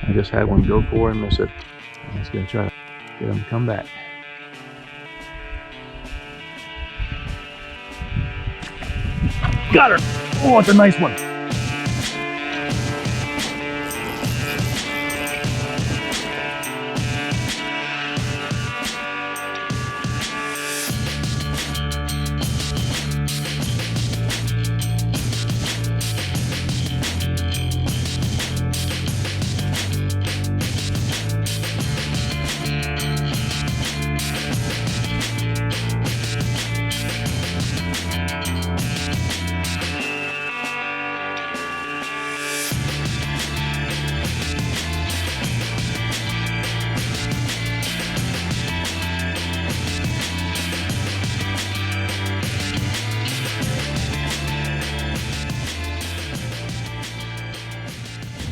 I just had one go for and miss it. I'm just gonna try to get him to come back. Got her! Oh, it's a nice one.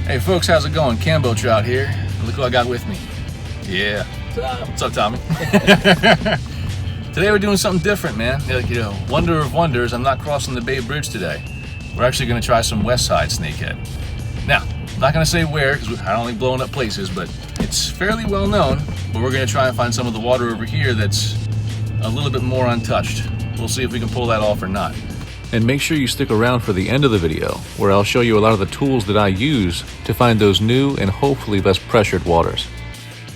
Hey folks, how's it going? Cambo Trout here. Look who I got with me. Yeah. What's up, Tommy? Today we're doing something different, man. Like, you know, wonder of wonders, I'm not crossing the Bay Bridge today. We're actually going to try some Westside snakehead. Now, I'm not going to say where, because I don't like blowing up places, but it's fairly well known. But we're going to try and find some of the water over here that's a little bit more untouched. We'll see if we can pull that off or not. And make sure you stick around for the end of the video, where I'll show you a lot of the tools that I use to find those new and hopefully less pressured waters.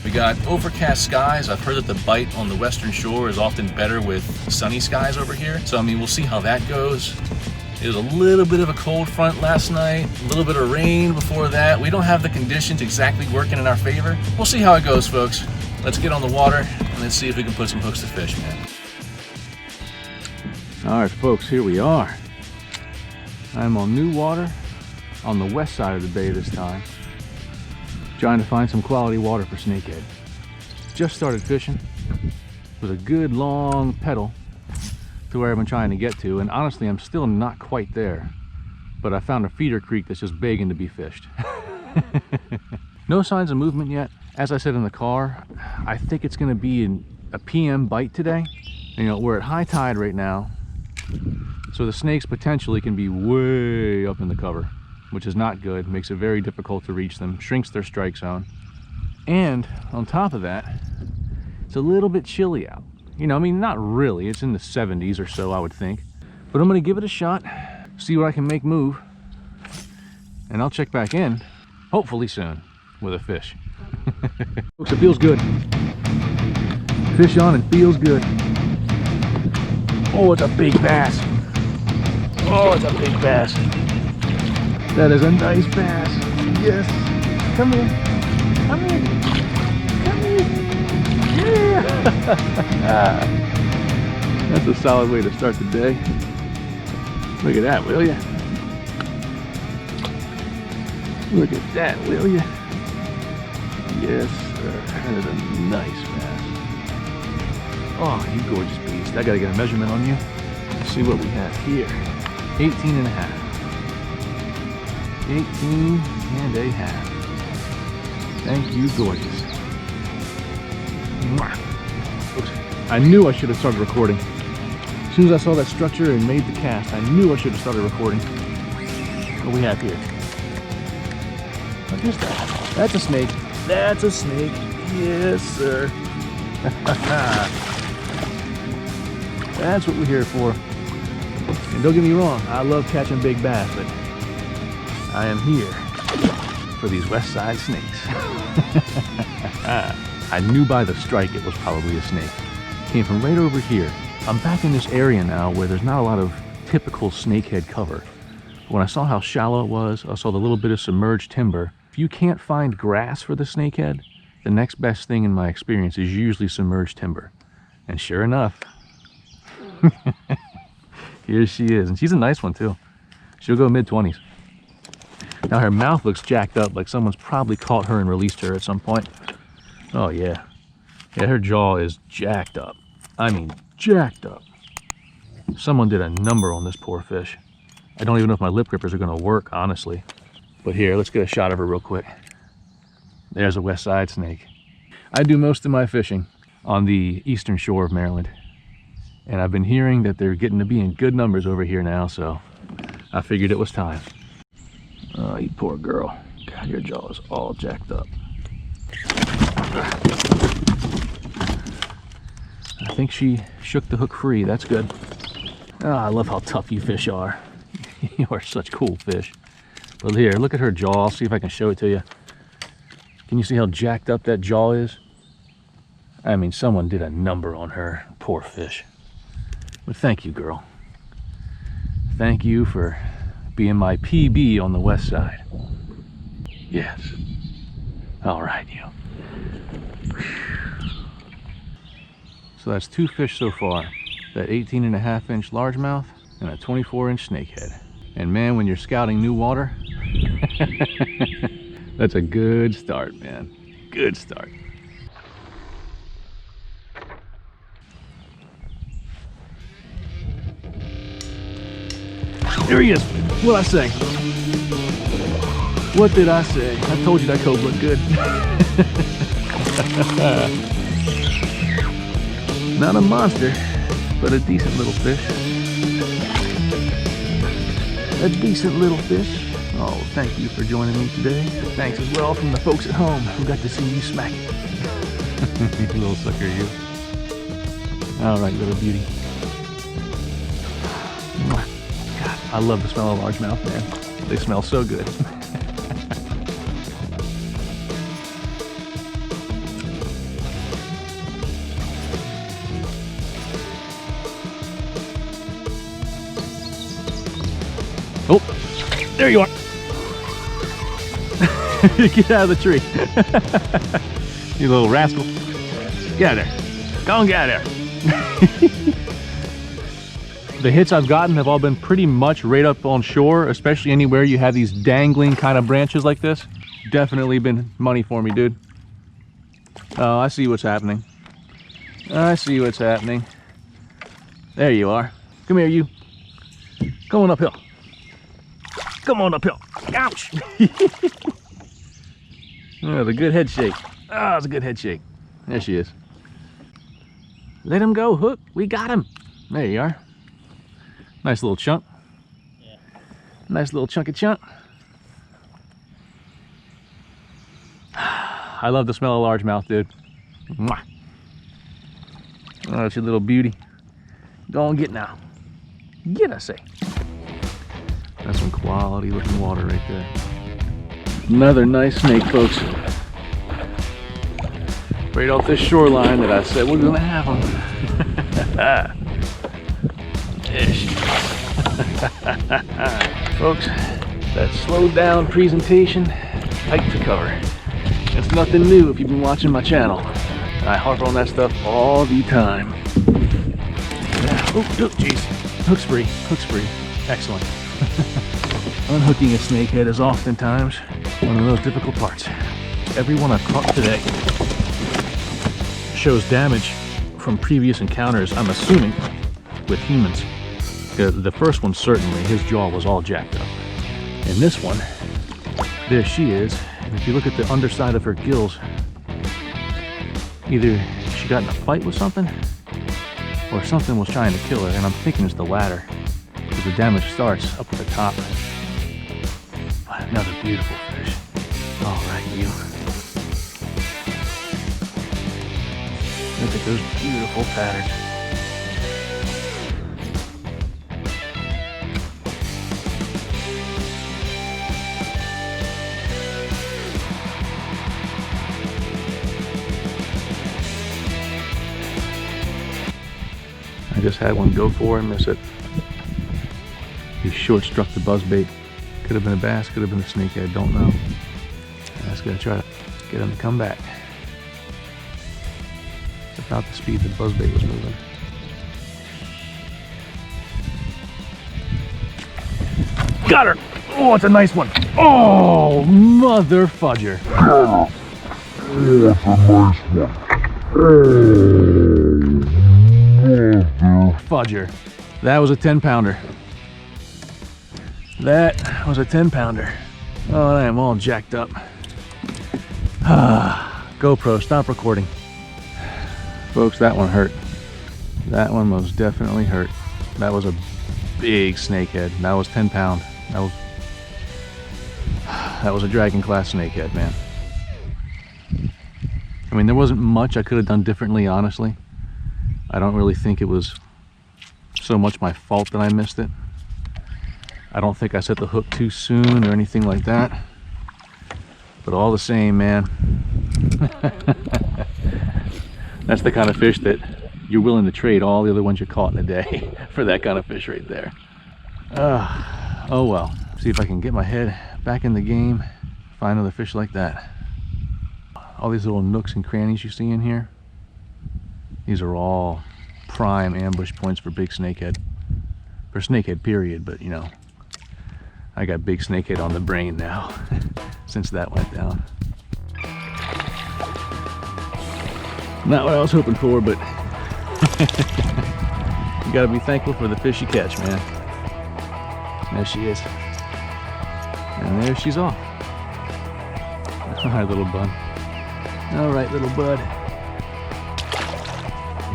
We got overcast skies. I've heard that the bite on the western shore is often better with sunny skies over here. So, I mean, we'll see how that goes. It was a little bit of a cold front last night, a little bit of rain before that. We don't have the conditions exactly working in our favor. We'll see how it goes, folks. Let's get on the water and let's see if we can put some hooks to fish, man. All right, folks, here we are. I'm on new water on the west side of the bay this time, trying to find some quality water for snakehead. Just started fishing with a good long pedal to where I've been trying to get to, and honestly, I'm still not quite there. But I found a feeder creek that's just begging to be fished. No signs of movement yet. As I said in the car, I think it's going to be a PM bite today. You know, we're at high tide right now, so the snakes potentially can be way up in the cover, which is not good. Makes it very difficult to reach them, shrinks their strike zone. And on top of that, it's a little bit chilly out. You know, I mean, not really, it's in the 70s or so, I would think. But I'm gonna give it a shot, see what I can make move, and I'll check back in, hopefully soon, with a fish. Folks, it feels good. Fish on and feels good. Oh, it's a big bass. Oh, it's a big bass. That is a nice bass. Yes. Come here. Come here. Come here. Yeah. That's a solid way to start the day. Look at that, will you? Look at that, will you? Yes, sir. That is a nice bass. Oh, you gorgeous beast. I gotta get a measurement on you. Let's see what we have here. 18 and a half. 18 and a half. Thank you, gorgeous. Mwah. Oops. I knew I should have started recording. As soon as I saw that structure and made the cast, I knew I should have started recording. What do we have here? What is that? That's a snake. That's a snake. Yes, sir. That's what we're here for. And don't get me wrong, I love catching big bass, but I am here for these Westside snakes. I knew by the strike it was probably a snake. Came from right over here. I'm back in this area now where there's not a lot of typical snakehead cover. When I saw how shallow it was, I saw the little bit of submerged timber. If you can't find grass for the snakehead, the next best thing in my experience is usually submerged timber. And sure enough, here she is. And she's a nice one too. She'll go mid-20s. Now her mouth looks jacked up, like someone's probably caught her and released her at some point. Oh yeah. Yeah, her jaw is jacked up. I mean, jacked up. Someone did a number on this poor fish. I don't even know if my lip grippers are gonna work, honestly. But here, let's get a shot of her real quick. There's a Westside snake. I do most of my fishing on the eastern shore of Maryland. And I've been hearing that they're getting to be in good numbers over here now, so I figured it was time. Oh, you poor girl. God, your jaw is all jacked up. I think she shook the hook free. That's good. Oh, I love how tough you fish are. You are such cool fish. But here, look at her jaw. I'll see if I can show it to you. Can you see how jacked up that jaw is? I mean, someone did a number on her. Poor fish. But thank you, girl. Thank you for being my PB on the west side. Yes. All right, you. So that's 2 fish so far. That 18.5-inch largemouth and a 24-inch snakehead. And man, when you're scouting new water, that's a good start, man. Good start. There he is. What'd I say? What did I say? I told you that cove looked good. Not a monster, but a decent little fish. A decent little fish. Oh, thank you for joining me today. Thanks as well from the folks at home who got to see you smack it. You little sucker, you. All right, little beauty. God, I love the smell of largemouth, man. They smell so good. Oh, there you are. Get out of the tree. You little rascal. Get out of there. Go and get out of there. The hits I've gotten have all been pretty much right up on shore, especially anywhere you have these dangling kind of branches like this. Definitely been money for me, dude. Oh, I see what's happening. I see what's happening. There you are. Come here, you. Come on uphill. Come on uphill. Ouch! Oh, the good head shake. Oh, it's a good head shake. There she is. Let him go, Hook. We got him. There you are. Nice little chunk. Yeah. Nice little chunky chunk. I love the smell of largemouth, dude. Mwah. Oh, that's your little beauty. Go and get now. Get, I say. That's some quality looking water right there. Another nice snake, folks. Right off this shoreline that I said we're gonna have them. There she is. Folks, that slowed down presentation, tight to cover. It's nothing new if you've been watching my channel. I harp on that stuff all the time. Yeah. Oh, jeez. Hook's free. Hook's free. Excellent. Unhooking a snakehead is oftentimes one of those difficult parts. Every one I've caught today shows damage from previous encounters, I'm assuming, with humans. The first one, certainly, his jaw was all jacked up. And this one, there she is. And if you look at the underside of her gills, either she got in a fight with something, or something was trying to kill her, and I'm thinking it's the latter. Because the damage starts up at the top. But another beautiful fish. All right, you. Look at those beautiful patterns. I just had one go for and miss it. He short struck the buzzbait. Could have been a bass, could have been a snakehead, don't know. I just gotta try to get him to come back. It's about the speed the buzzbait was moving. Got her! Oh, it's a nice one. Oh, mother fudger. Oh, it's a nice one. Oh, fudger. That was a 10-pounder. That was a 10-pounder. Oh, I am all jacked up. GoPro, stop recording. Folks, that one hurt. That one most definitely hurt. That was a big snakehead. That was 10 pound. That was that was a Dragon class snakehead, man. I mean, there wasn't much I could have done differently, honestly. I don't really think it was so much my fault that I missed it. I don't think I set the hook too soon or anything like that. But all the same, man. That's the kind of fish that you're willing to trade all the other ones you caught in a day for that kind of fish right there. Oh well. See if I can get my head back in the game, find another fish like that. All these little nooks and crannies you see in here, these are all prime ambush points for big snakehead. For snakehead period, but you know, I got big snakehead on the brain now since that went down. Not what I was hoping for, but you gotta be thankful for the fish you catch, man. There she is. And there she's off. All right, little bud. All right, little bud.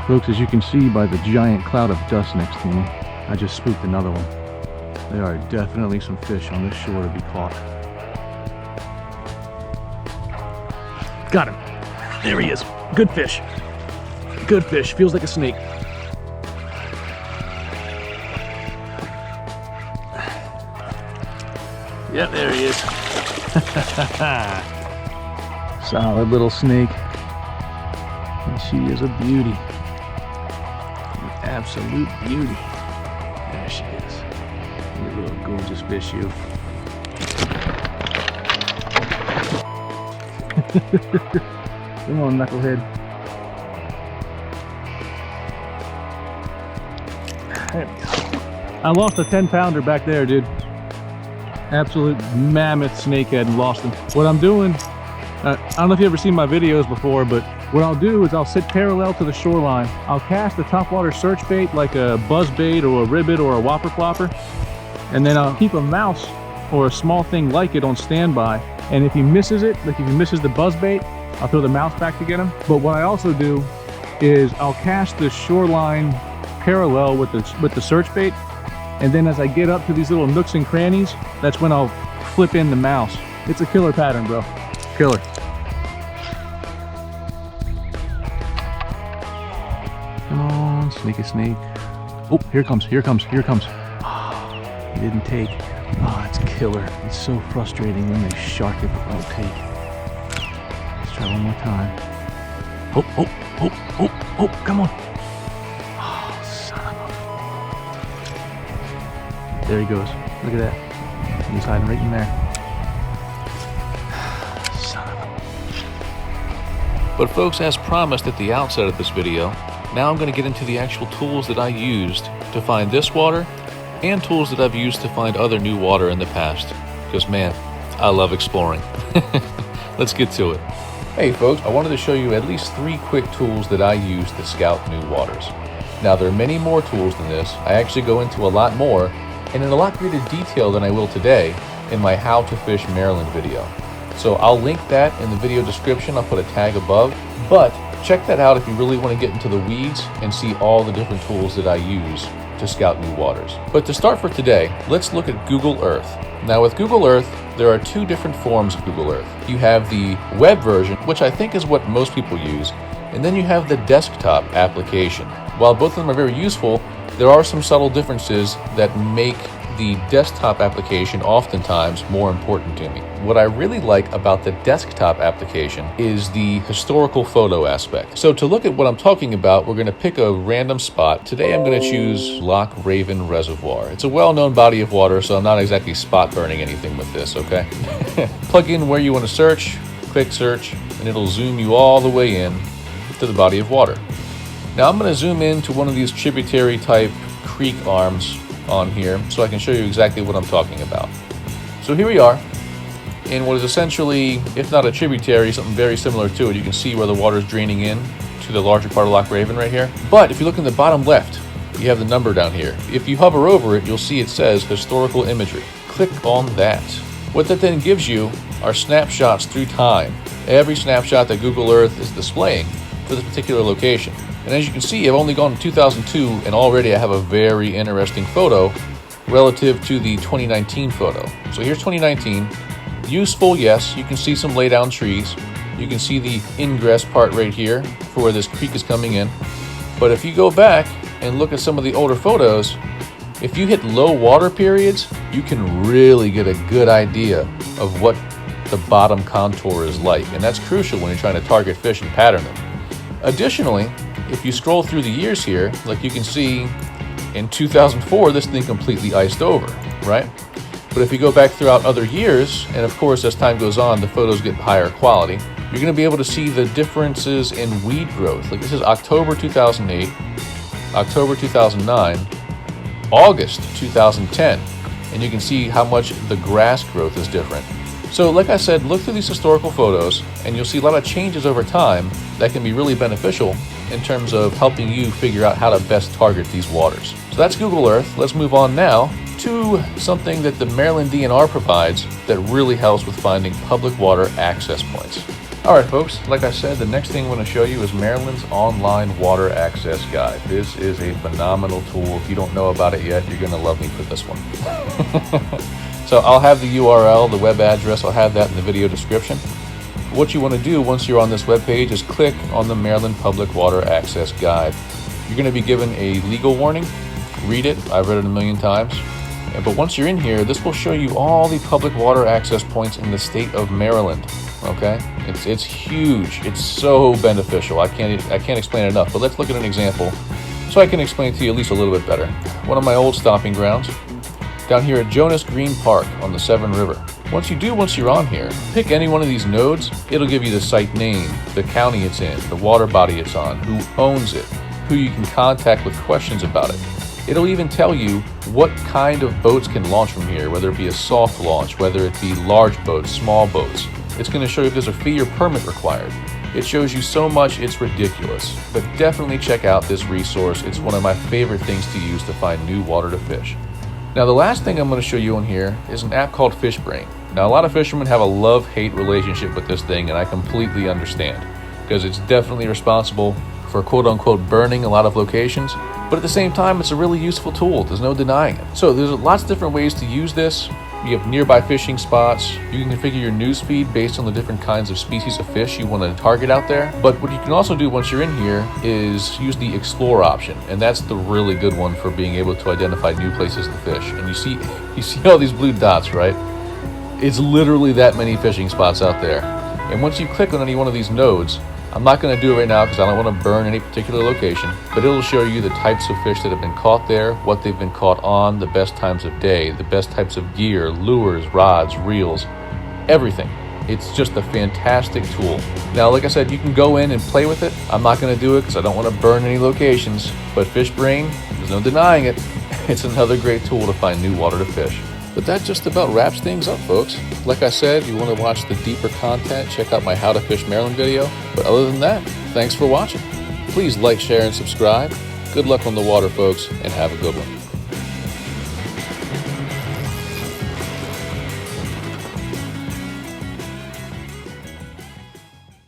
Folks, as you can see by the giant cloud of dust next to me, I just spooked another one. There are definitely some fish on this shore to be caught. Got him. There he is. Good fish. Good fish. Feels like a snake. Yep, there he is. Solid little snake. And she is a beauty. An absolute beauty. There she is. You little gorgeous fish, you. Come on, knucklehead. There we go. I lost a 10-pounder back there, dude. Absolute mammoth snakehead, and lost him. What I'm doing, I don't know if you've ever seen my videos before, but what I'll do is I'll sit parallel to the shoreline. I'll cast a topwater search bait like a buzz bait or a ribbit or a whopper plopper, and then I'll keep a mouse or a small thing like it on standby. And if he misses it, like if he misses the buzz bait, I'll throw the mouse back to get him. But what I also do is I'll cast the shoreline parallel with the search bait, and then as I get up to these little nooks and crannies, that's when I'll flip in the mouse. It's a killer pattern, bro. Killer. Come on, sneaky snake. Oh, here it comes, here it comes, here it comes. Oh, he didn't take. Oh, it's killer. It's so frustrating when they shark it but won't take. Let's try one more time. Oh, oh, oh, oh, oh, come on. Oh, son of a... There he goes. Look at that. He's hiding right in there. Son of a... But folks, as promised at the outset of this video, now I'm going to get into the actual tools that I used to find this water and tools that I've used to find other new water in the past. Because man, I love exploring. Let's get to it. Hey folks, I wanted to show you at least 3 quick tools that I use to scout new waters. Now there are many more tools than this. I actually go into a lot more and in a lot greater detail than I will today in my How to Fish Maryland video. So I'll link that in the video description. I'll put a tag above, but check that out if you really want to get into the weeds and see all the different tools that I use to scout new waters. But to start for today, let's look at Google Earth. Now with Google Earth, there are 2 different forms of Google Earth. You have the web version, which I think is what most people use, and then you have the desktop application. While both of them are very useful, there are some subtle differences that make the desktop application oftentimes more important to me. What I really like about the desktop application is the historical photo aspect. So to look at what I'm talking about, we're going to pick a random spot. Today I'm going to choose Loch Raven Reservoir. It's a well-known body of water, so I'm not exactly spot burning anything with this, okay? Plug in where you want to search, click search, and it'll zoom you all the way in to the body of water. Now I'm going to zoom in to one of these tributary type creek arms on here so I can show you exactly what I'm talking about. So here we are in what is essentially, if not a tributary, something very similar to it. You can see where the water is draining in to the larger part of Loch Raven right here. But if you look in the bottom left, you have the number down here. If you hover over it, you'll see it says historical imagery. Click on that. What that then gives you are snapshots through time. Every snapshot that Google Earth is displaying for this particular location. And as you can see, I've only gone to 2002 and already I have a very interesting photo relative to the 2019 photo. So here's 2019. Useful, yes. You can see some lay down trees. You can see the ingress part right here for where this creek is coming in. But if you go back and look at some of the older photos, if you hit low water periods, you can really get a good idea of what the bottom contour is like. And that's crucial when you're trying to target fish and pattern them. Additionally, if you scroll through the years here, like you can see in 2004, this thing completely iced over, right? But if you go back throughout other years, and of course as time goes on, the photos get higher quality, you're going to be able to see the differences in weed growth. Like this is October 2008, October 2009, August 2010, and you can see how much the grass growth is different. So like I said, look through these historical photos and you'll see a lot of changes over time that can be really beneficial in terms of helping you figure out how to best target these waters. So that's Google Earth. Let's move on now to something that the Maryland DNR provides that really helps with finding public water access points. All right, folks, like I said, the next thing I'm going to show you is Maryland's online water access guide. This is a phenomenal tool. If you don't know about it yet, you're going to love me for this one. So I'll have the URL, the web address, I'll have that in the video description. What you want to do once you're on this web page is click on the Maryland Public Water Access Guide. You're going to be given a legal warning. Read it. I've read it a million times. But once you're in here, this will show you all the public water access points in the state of Maryland. Okay, it's huge. It's so beneficial. I can't explain it enough. But let's look at an example so I can explain it to you at least a little bit better. One of my old stomping grounds down here at Jonas Green Park on the Severn River. Once you're on here, pick any one of these nodes. It'll give you the site name, the county it's in, the water body it's on, who owns it, who you can contact with questions about it. It'll even tell you what kind of boats can launch from here, whether it be a soft launch, whether it be large boats, small boats. It's going to show you if there's a fee or permit required. It shows you so much, it's ridiculous. But definitely check out this resource. It's one of my favorite things to use to find new water to fish. Now the last thing I'm going to show you on here is an app called FishBrain. Now a lot of fishermen have a love-hate relationship with this thing, and I completely understand, because it's definitely responsible for quote-unquote burning a lot of locations, but at the same time it's a really useful tool. There's no denying it. So there's lots of different ways to use this. You have nearby fishing spots. You can configure your news feed based on the different kinds of species of fish you want to target out there. But what you can also do once you're in here is use the explore option, and that's the really good one for being able to identify new places to fish. And you see all these blue dots, right? It's literally that many fishing spots out there. And once you click on any one of these nodes, I'm not going to do it right now because I don't want to burn any particular location, but it'll show you the types of fish that have been caught there, what they've been caught on, the best times of day, the best types of gear, lures, rods, reels, everything. It's just a fantastic tool. Now, like I said, you can go in and play with it. I'm not going to do it because I don't want to burn any locations, but FishBrain, there's no denying it. It's another great tool to find new water to fish. But that just about wraps things up, folks. Like I said, you want to watch the deeper content, check out my How to Fish Maryland video. But other than that, thanks for watching. Please like, share, and subscribe. Good luck on the water, folks, and have a good one.